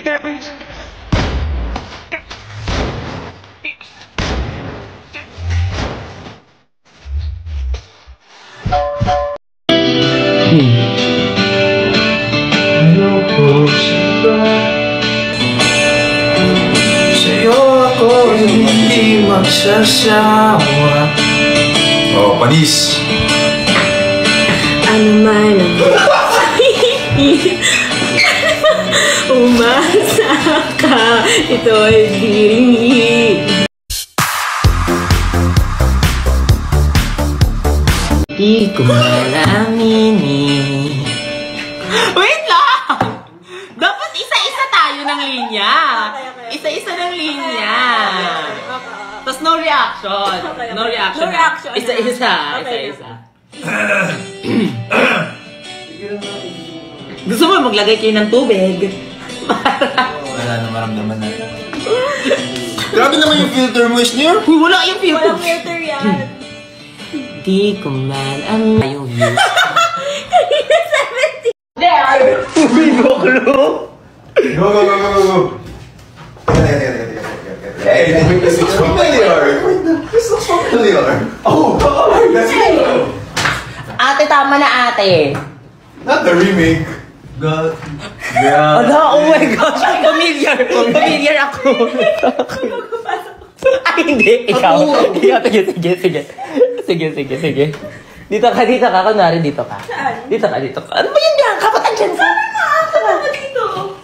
Sa'yo ako hindi magsasawa. Oh, panis! Ano man ang umasa ka, ito'y diringin. Di ko malamini. Wait lang! Dapat isa-isa tayo ng linya. Isa-isa ng linya. Tapos no reaction. No reaction. No reaction. Isa-isa. Okay. Isa-isa. Gusto mo maglagay kayo ng tubig? Wala na maramdaman natin. Grabe naman yung filter mo, Sneer. Uy, wala yung filter. Walang filter yan. Di ko man ang yung views. Kanina 70. There! Go, go, go, go, go. Hey, this looks familiar. This looks familiar. Oh, let's go. Ate, tama na ate. Not the remake. God. Oh, no, oh my gosh, familiar. Familiar ako. Ay, hindi. Ikaw. Sige. Dito ka. Kunwari, dito ka. Saan? Dito ka. Ano ba yun yan? Kapatan dyan sa... Saan ka dito?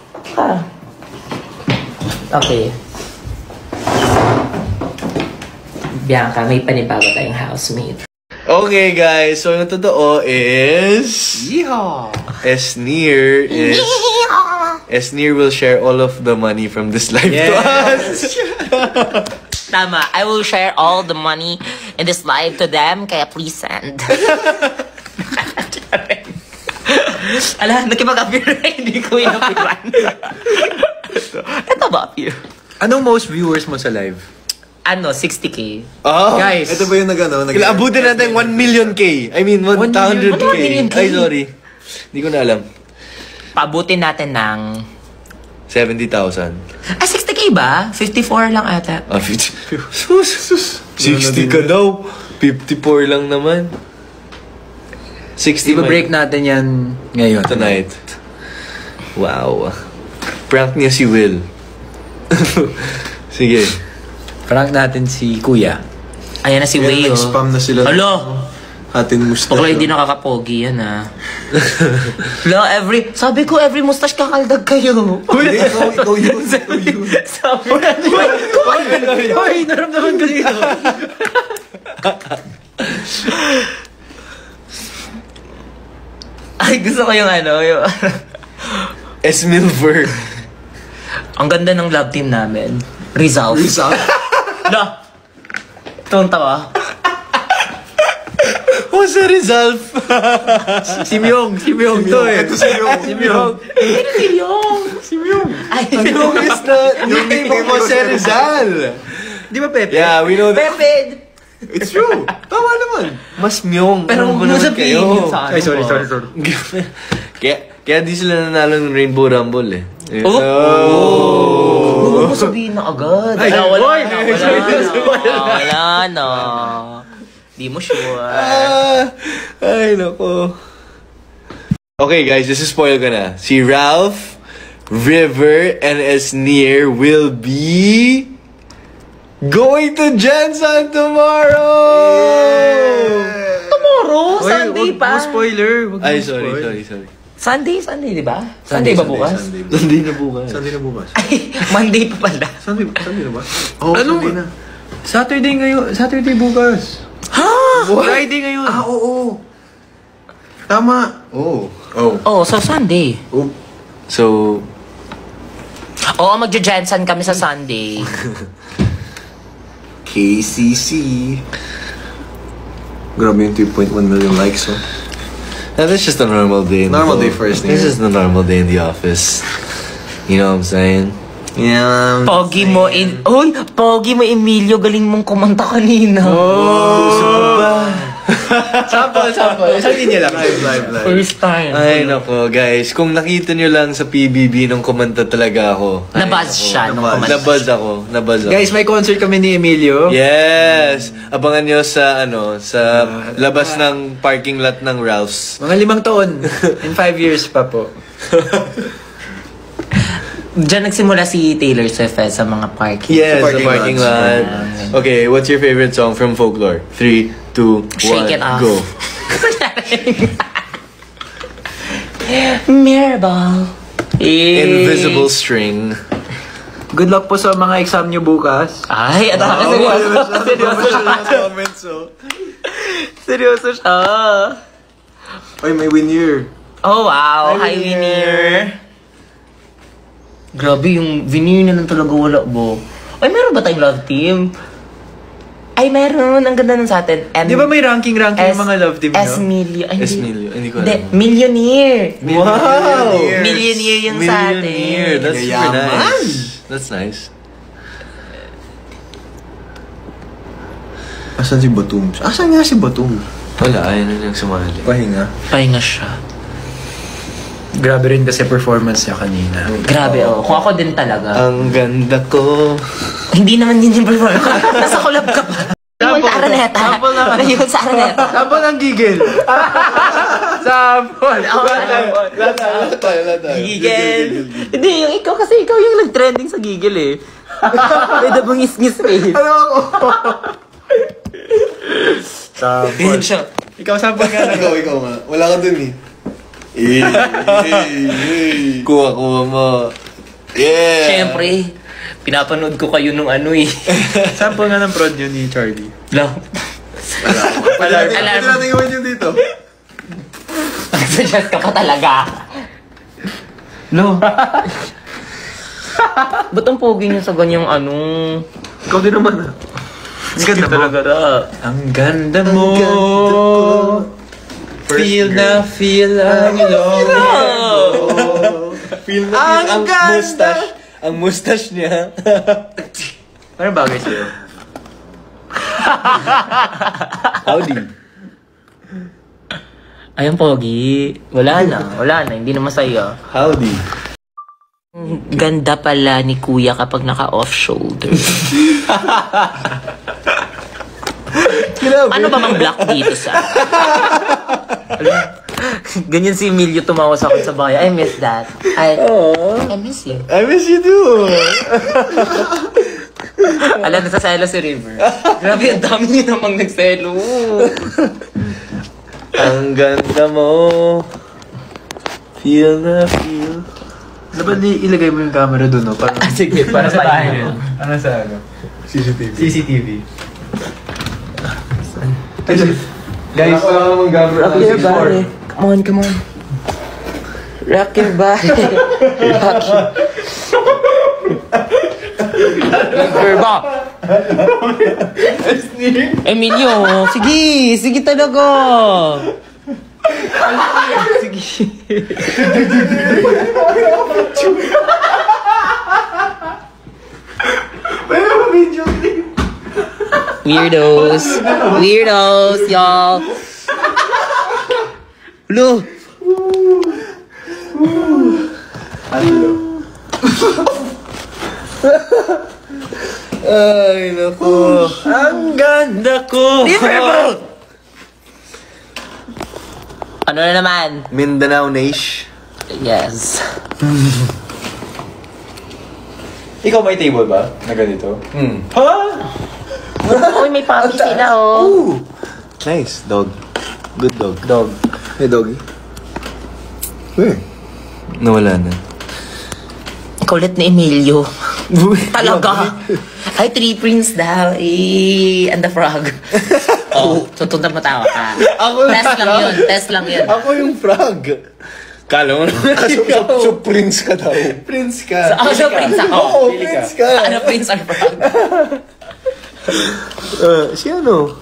Okay. Bianca, may panibago tayong housemate. Okay guys, so yung totoo is... Yeehaw! Esneer will share all of the money from this live to us. Tama, I will share all the money in this live to them, kaya please send. Ala, nakipag-appear na hindi ko inapiran. Ito ba appear? Anong most viewers mo sa live? Ano, 60K. Oh, Guys, ito ba yung abutin natin 1 million K. I mean, 100K. 1 million K? Ay, sorry. Hindi ko na alam. Pabutin natin ng... 70,000. 60K ba? 54 lang ata. 60 ka daw. 54 lang naman. 60 Iba-break natin yan ngayon. Tonight. Wow. Prank niya si Will. Sige. Prank natin si Kuya. Ayan na si Way, oh. Nag-spam na sila. Hello! Atin mustache. Bakla hindi nakakapogi yan, ah. Hello, sabi ko, every mustache kakaldag kayo. Ikaw yun. Sabi, Uy, naramdaman ko dito. Ay, gusto ko yung yung... Esmilver. Ang ganda ng love team namin. Rizal. La! Itong tawa. What's the result? Si Myung to eh. Ito si Myung. Si Myung. Si Myung. Ay, Myung is the name of Jose Rizal. Di ba Pepe? Yeah, we know that. Pepe! It's true. Tama naman. Mas Myung. Pero ano huwag mo naman sabihin kayo? yun sa Ay, ano sorry. Kaya di sila nanalo ng Rainbow Rumble eh. Oh! Huwag mo sabihin na agad. Ay, wala na. Di mo sure. Ay, nako. Okay, guys, this is spoil ko na. Si Ralph, River, and Esneer will be going to Jensen tomorrow! Tomorrow? Sunday pa? Spoiler. Ay, sorry. Sunday, di ba? Sunday ba bukas? Sunday na bukas. Ay, Monday pa pala. Sunday na ba? Oh, Sunday na. Saturday bukas. Ha? Friday ngayon. Oo. Tama. Oh, so Sunday. So, Oo, magja-Jensen kami sa Sunday. KCC. Grabe yung 3.1 million likes, oh. that's just a normal day. Normal day for Esneer. This is the normal day in the office. You know what I'm saying? Yeah. Pogi mo, Emilio, galing mong kumanta kanina. Oh! Sample. Isang linya lang. Live. First time. Ay, nako, guys. Kung nakita nyo lang sa PBB nung kumanta talaga ako. Nabuzz siya nung kumanta. Nabuzz ako. Guys, may concert kami ni Emilio. Yes! Abangan nyo sa, sa labas ng parking lot ng Ralph's. Mga 5 taon. In 5 years pa po. Diyan nagsimula si Taylor Swift sa mga parking. Yes, Sa the parking parking lot. Okay, what's your favorite song from Folklore? 3, 2, 1, Shake it off. go. Mirabelle. Invisible String. Good luck po sa mga exam nyo bukas. Ay, seryoso. Seryoso siya. Ay, may winner. Oh, wow. Hi, Veneer. Grabe, yung Veneer na lang talaga wala, bo. Ay, meron ba tayong love team? Ay, meron. Ang ganda nun sa atin. Di ba may ranking yung mga love team nyo? Esmilio. Ay, Esmilio. Hindi ko Hindi, alam. Millionaire. Wow! Millionaire yung sa atin. Millionaire. That's super Yaman. nice. That's nice. Asan si Batum? Asan nga si Batum? Wala, ayaw na niyang sumali. Pahinga. Pahinga siya. Grabe rin kasi performance niya kanina. Grabe, oh. Kung ako din talaga. Ang ganda ko. Hindi naman din yung performance. Nasa collab ka pa. Yung sa Araneta. Sample naman. Yung sa Araneta. Sample ng gigil. Sample. Lahat tayo. Gigil. Hindi, yung ikaw kasi ikaw yung nag-trending sa Gigil eh. May dabangis-ngis eh. Ano ako? Sample. Yan siya. Ikaw sample ka na. Ikaw nga. Wala ka dun eh. Kuha mo. Yeah! Siyempre, pinapanood ko kayo nung ano eh. Sample nga ng prod yun ni Charlie. Lang. Alarm. Alarm. Pwede natin gawin yun dito. Nag-suggest ka pa talaga. No. Ba't ang pogi niya sa ganyang anong... Ikaw din naman ah. Ang ganda talaga na. Ang ganda mo. Feel na feel ang Feel Ang ganda! mustache. Ang mustache niya. Ano bagay sa'yo? Howdy. Ay, ang pogi. Wala na. Hindi na masaya. Howdy. Ganda pala ni Kuya kapag naka-off shoulder. Ano ba mang black dito sa... Ganyan si Emilio tumawa sa akin sa bahay. I miss that. I miss you. I miss you too. Alam, nasaselo si River. Grabe, ang dami niyo namang nagselo. Ang ganda mo. Feel na feel. Dapat ilagay mo yung camera doon, no? Para, Sige, para sa bahay. ano sa ano? CCTV. Guys, wala ka namang camera. Rock your body. Come on. Rock your body. River. Emilio, sige talaga. Sige. Weirdos, y'all. Lo. Ay, naku. Ang ganda ko! Ano na naman? Mindanao Nation. Yes. Ikaw may table ba? Na ganito? Ha? Uy, may puppy sila, oh. Nice. Dog. Good dog. Dog. Hey, doggy. Where? Nawala na. Kulit ni Emilio. Talaga. Ay, 3 prints daw. And the frog. Oh, tutod na matawa ka. Test lang yun. Ako yung frog. Kala mo naman so prince ka daw. Prince ka. So prince ako. Oo, prince ka. Ano prince or frog? Si ano?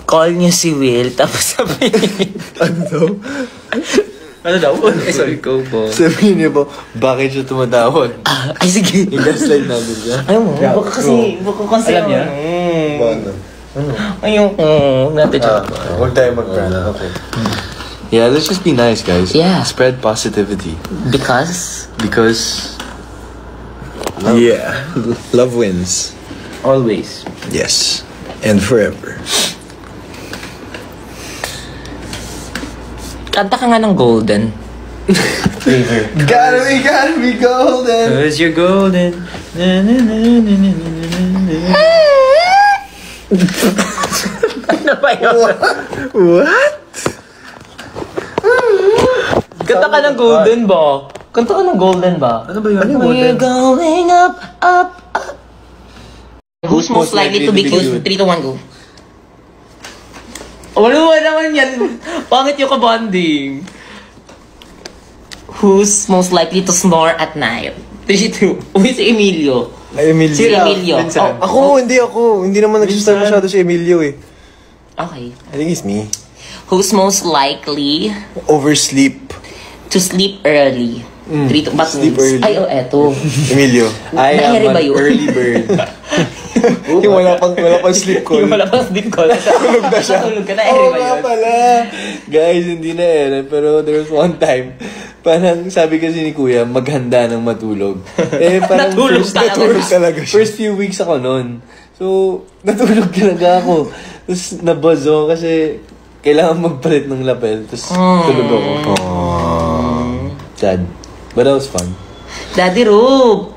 Call niyo si Will, tapos sabihin. Ano daw? Ano daw? Sorry, ikaw po. Sabihin niya po, bakit siya tumatawag? Ay, sige. I-gaslight namin siya. Ayaw mo, baka kasi Alam niya? Paano? Ayoko. Natin siya. Huwag tayo mag-brand. Okay. Yeah, let's just be nice, guys. Yeah. Spread positivity. Because Yeah. Love wins. always. Yes. And forever. Kanta ka nga ng Golden. Flavor. Gotta be golden. Cause you're golden. Na, na, na, na, na, na, na. Ano ba yun? What? Kanta ka ng Golden ba? Kanta ka ng Golden ba? Ano ba yun? We're going up, up, up. Who's most likely to be cute? 3 to 1, go. Wala naman yan. Pangit yung kabonding. Who's most likely to snore at night? 3, 2. Uy, si Emilio. Ay, Emilio. Si Emilio. Vincent. Oh, Ako. Hindi naman nag-start masyado si Emilio eh. okay. I think it's me. Who's most likely Oversleep. to sleep early? 3 to... But Sleep early. Ay, oh, eto. Emilio. I am Nangyari ba an yun? early bird. Yung wala pang sleep call. Yung wala pang sleep call. Tulog na siya. Tulog ka na, Oo ba nga yun? pala. Guys, hindi na pero there was one time, parang sabi kasi ni Kuya, maghanda ng matulog. Parang Natulog talaga siya. First few weeks ako nun. So, natulog talaga ako. Tapos nabuzz ako kasi kailangan magpalit ng lapel. Tapos tulog ako. Sad. But that was fun. Daddy Rube.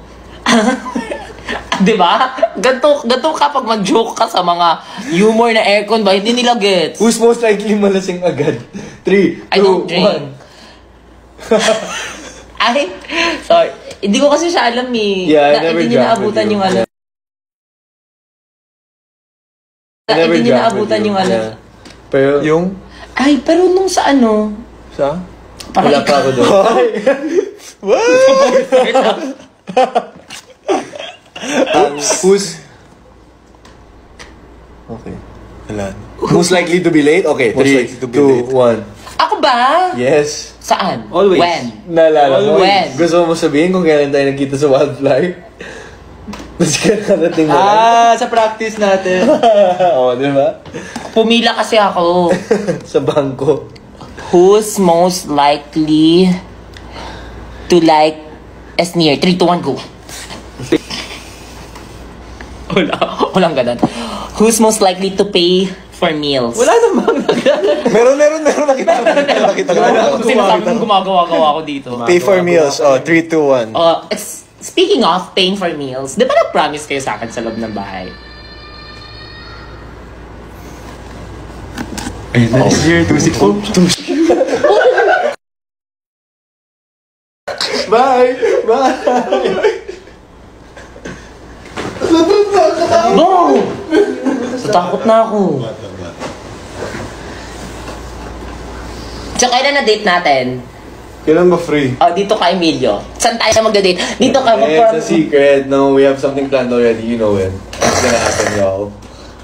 Diba? Ganto kapag mag-joke ka sa mga humor na aircon ba, hindi nila gets. Who's most likely malasing agad? 3, 2, 1. I don't drink. Ay, sorry. Hindi ko kasi siya alam eh. Yeah, I never hindi niya drank with naabutan you. yung ano. I never Hindi niya drank with naabutan you. yung ano. Yeah. Pero, Yung? Ay, pero nung sa ano, Sa? parang wala pa ako doon. Who's... Okay. Wala. Most likely to be late? Okay, Most 3, likely to be 2, late. 1. Ako ba? Yes. Saan? Always. When? Naalala mo? When? Gusto mo sabihin kung kailan tayo nagkita sa Wildfly? Tapos narating mo lang? Sa practice natin. Oo, di ba? Pumila kasi ako. Sa bangko. Who's most likely to like Esnir? 3, 2, 1, go. Walang ganun. Who's most likely to pay for meals? Wala namang Meron. Nakita ko. Kasi sinasabi mong gumagawa-gawa ko dito. Pay for meals. 3, 2, 1. Speaking of paying for meals, di ba na-promise kayo sa akin sa loob ng bahay? Next year, 2-6. Bye! No! Natakot na ako. So, kailan na date natin? Kailan ba free? Dito ka, Emilio. Saan tayo magda-date? Dito ka, It's a secret. No, we have something planned already. You know it. It's gonna happen, y'all.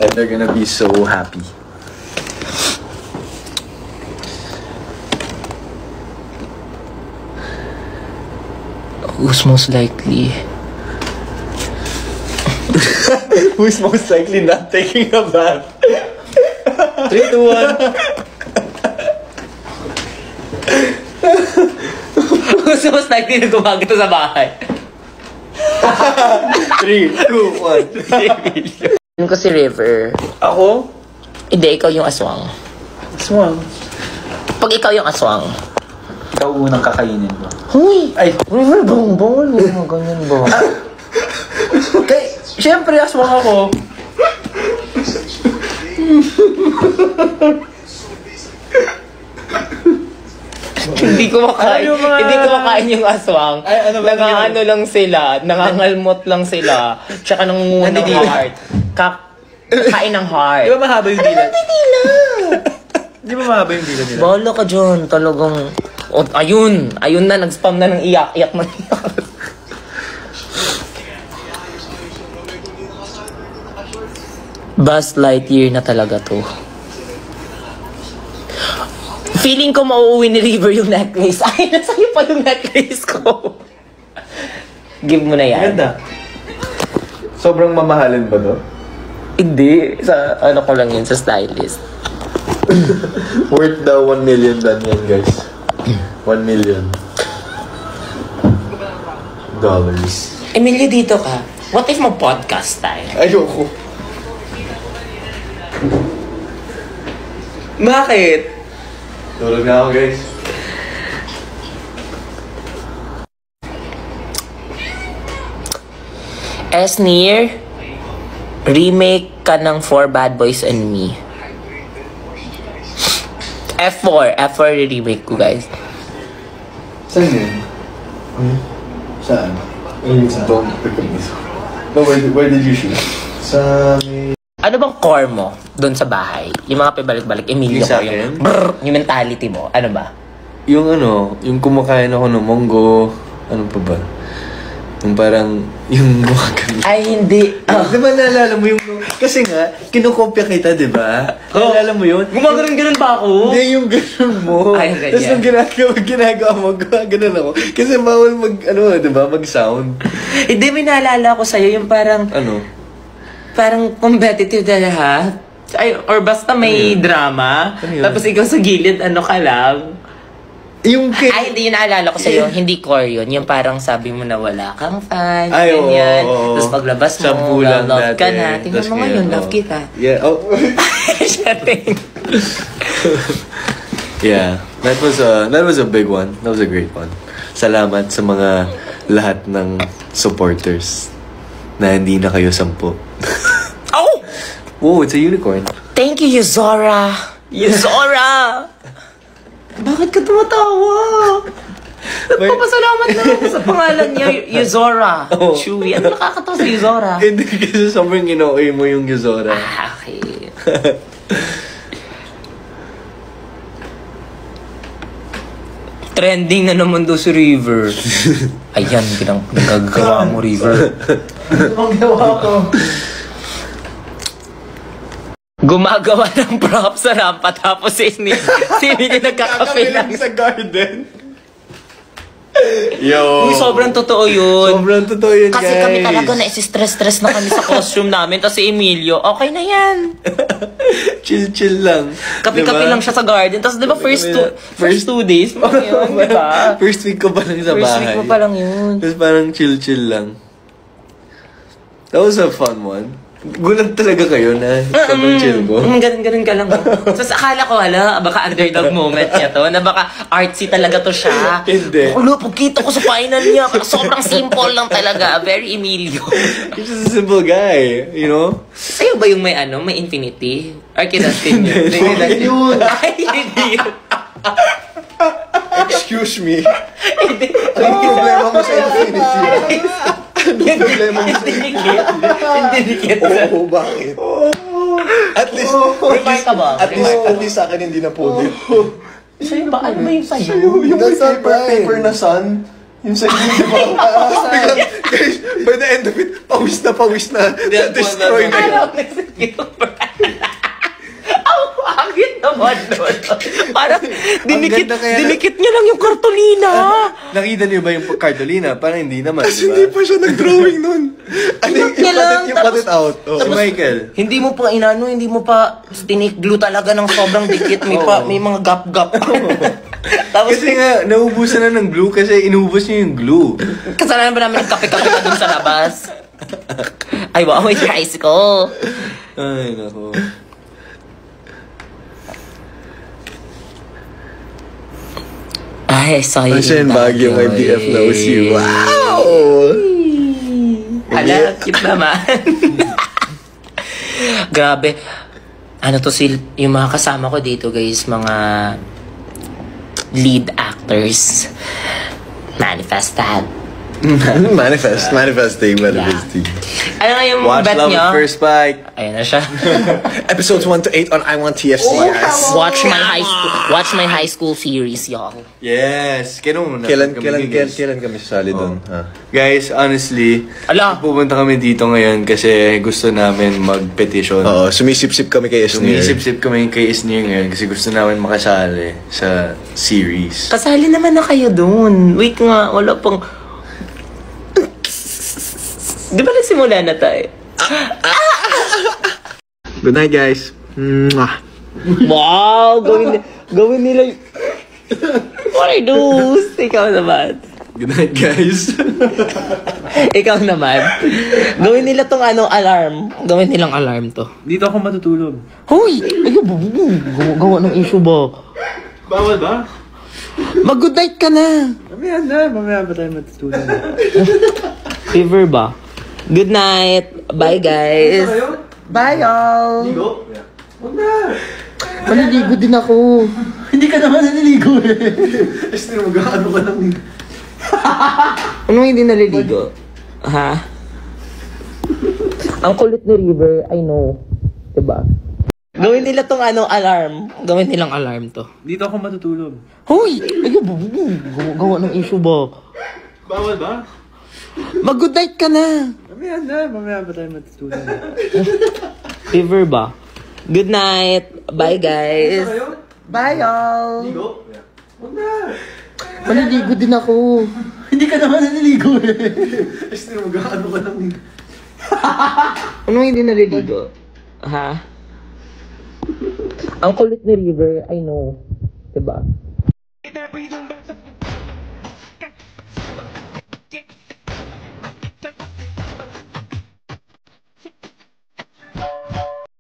And they're gonna be so happy. Who's most likely? Who's most likely not taking a bath? 3, 2, 1. Who's most likely na gumagano sa bahay? 3, 2, 1. Ano ko si River? Ako? Hindi, ikaw yung aswang. Aswang. Pag ikaw yung aswang. Ikaw unang kakainin mo. Huy! Ay, River, bawal mo mga ganyan ba? Siyempre, aswang ako. Hindi ko makain. Ano yung mga- Hindi ko makain yung aswang. Ay, ano ba Nangaano lang sila, nangangalmot lang sila. Tsaka nangunguha ng Nandidila. heart. Kain ng heart. Di ba mahaba yung dila? Di ba mahaba yung dila nila? Bahala ka dyan, talagang... Oh, ayun na, nag-spam na ng iyak na iyak. Buzz Lightyear na talaga to. Feeling ko mauuwi ni River yung necklace. Ay, nasa'yo pa yung necklace ko. Give mo na yan. Ganda. Sobrang mamahalin ba to? Hindi. Sa ano ko lang yun, sa stylist. Worth daw 1 million dan yan, guys. 1 million dollars. Emilio, dito ka. What if mag-podcast tayo? Ayoko. Bakit? Tulog na ako, guys. Esnir, remake ka ng 4 Bad Boys and Me. F4 remake ko, guys. Saan yun? Saan? No, where did you shoot? Sa may... Ano bang core mo doon sa bahay? Yung mga pabalik-balik, Emilio Yung sa ko, akin? yung brrr, yung mentality mo, ano ba? Yung ano, yung kumakain ako ng monggo, ano pa ba? Yung parang, yung gumagamit. Ay, hindi. Di ba naalala mo yung... Kasi nga, kinukopya kita, di ba? Naalala mo yun? Gumagano'n ba ako? Hindi, yung ganun mo. Ay, ganyan. Tapos nung ginagawa mo, ganun ako. Kasi bawal di ba, mag-sound. Hindi, may naalala ko sa'yo yung parang, Ano? parang competitive na lahat. Ay, or basta may drama. Ano yun? Tapos ikaw sa gilid, ano ka lang. Yung Ay, hindi yun naalala ko sa'yo. Hindi core yun. Yung parang sabi mo na wala kang fan. Ay, oo, ganyan. oo. Tapos paglabas mo, Shampoo lang love ka dati. na. Tingnan Tas mo ngayon, ngayon, love oo. kita. Yeah, oh. Sharing. Yeah, that was a big one. That was a great one. Salamat sa mga lahat ng supporters na hindi na kayo 10. Oh! Whoa, it's a unicorn. Thank you, Yuzora. Yuzora! Bakit ka tumatawa? Nagpapasalamat na ako sa pangalan niya, Yuzora. Oh. Chewy. Ano nakakatawa sa Yuzora? Hindi kasi sobrang ino-oy mo yung Yuzora. Ah, okay. Trending na naman daw si River. Ayan, nagagawa mo, River. Ang gawa ko. Gumagawa ng props sa rampa tapos si Emily nagkakape lang. sa garden. Yo. Uy, sobrang totoo yun. Sobrang totoo yun, Kasi guys. kami talaga na-stress na kami sa costume namin. Tapos si Emilio, okay na yan. Chill lang. Kape-kape lang siya sa garden. Tapos di ba first 2 days pa yun, di ba? First week ko pa lang sa First bahay. week mo pa lang yun. Tapos parang chill lang. That was a fun one. Gulat talaga kayo na sobrang chill ko. Ganun ka lang. So, akala ko, baka underdog moment niya to, na baka artsy talaga to siya. Hindi. Ulo, pagkita ko sa final niya, sobrang simple lang talaga. Very Emilio. He's just a simple guy, you know? Sa'yo ba yung may may infinity? Or kinastin yun? Hindi yun. Ay, hindi yun. Excuse me. Hindi. Anong problema mo sa infinity? Anong problema mo sa Hindi dikit. Oo, bakit? At least, Remarkable. at least sa akin hindi na pudit. Sa'yo ba? Ano ba yung sa'yo? Yung paper na sun, yung sa inyo, di ba? Guys, by the end of it, pawis na. Destroy na yun. Alam na si Gilbert. Ang pangit naman nun. Parang dinikit niya lang yung kartolina. Nakita niyo ba yung cartolina? Parang hindi naman, Kasi di hindi ba? pa siya nag-drawing nun. Ano yung niya lang, cut it out? Oh. Si Michael. Hindi mo pa hindi mo pa tinik-glue talaga ng sobrang dikit. May mga gap-gap. Tapos Kasi nga, naubusan na ng glue kasi inubos niya yung glue. kasalanan ba namin nagkape-kape na dun sa labas? Ay, wow, may tricycle. Ay, nako. Ay, I saw you Kasi in Baguio, my BF knows you. Wow! Hala, cute naman. Grabe. Ano to yung mga kasama ko dito, guys, mga lead actors. Manifested. Manifesting. Ano nga yung Watch bet Love nyo? at First Bite. Ayun na siya. Episodes 1 to 8 on I Want TFC, guys. Watch my high school series, y'all. Yes. Kailan muna? Kailan kami sasali doon? Ha? Guys, honestly, Ala. pupunta kami dito ngayon kasi gusto namin mag-petition. Oo, sumisip-sip kami kay Esnir. Sumisip-sip kami kay Isnir ngayon kasi gusto namin makasali sa series. Kasali naman na kayo dun. Wait nga, wala pang... Di ba nagsimula na tayo? Good night, guys. Mwah. Wow! Gawin nila y- Marinos! Ikaw naman. Good night, guys. Ikaw naman. Gawin nila tong alarm. Gawin nilang alarm to. Dito ako matutulog. Hoy! Gawa ng issue ba? Bawal ba? Mag-good night ka na. Mamaya ba tayo matutulog? Fever ba? Good night. Bye, guys. Bye, y'all. Ligo? Huwag na. Maliligo din ako. Hindi ka naman naliligo eh. Este, mag-ano ka lang eh. Anong hindi naliligo? Ha? Ang kulit ni River, I know. Diba? Gawin nila tong alarm. Gawin nilang alarm to. Dito ako matutulog. Hoy! Gawa ng issue ba? Bawal ba? Mag-good night ka na. Mamaya ba tayo matutulog? Fever ba? Good night. Bye, guys. Bye, y'all. Ligo? Huwag na. Maliligo din ako. Hindi ka naman naliligo eh. Este, mag-ano ka lang eh. Anong hindi naliligo? Ha? Ang kulit ni River, I know. Diba?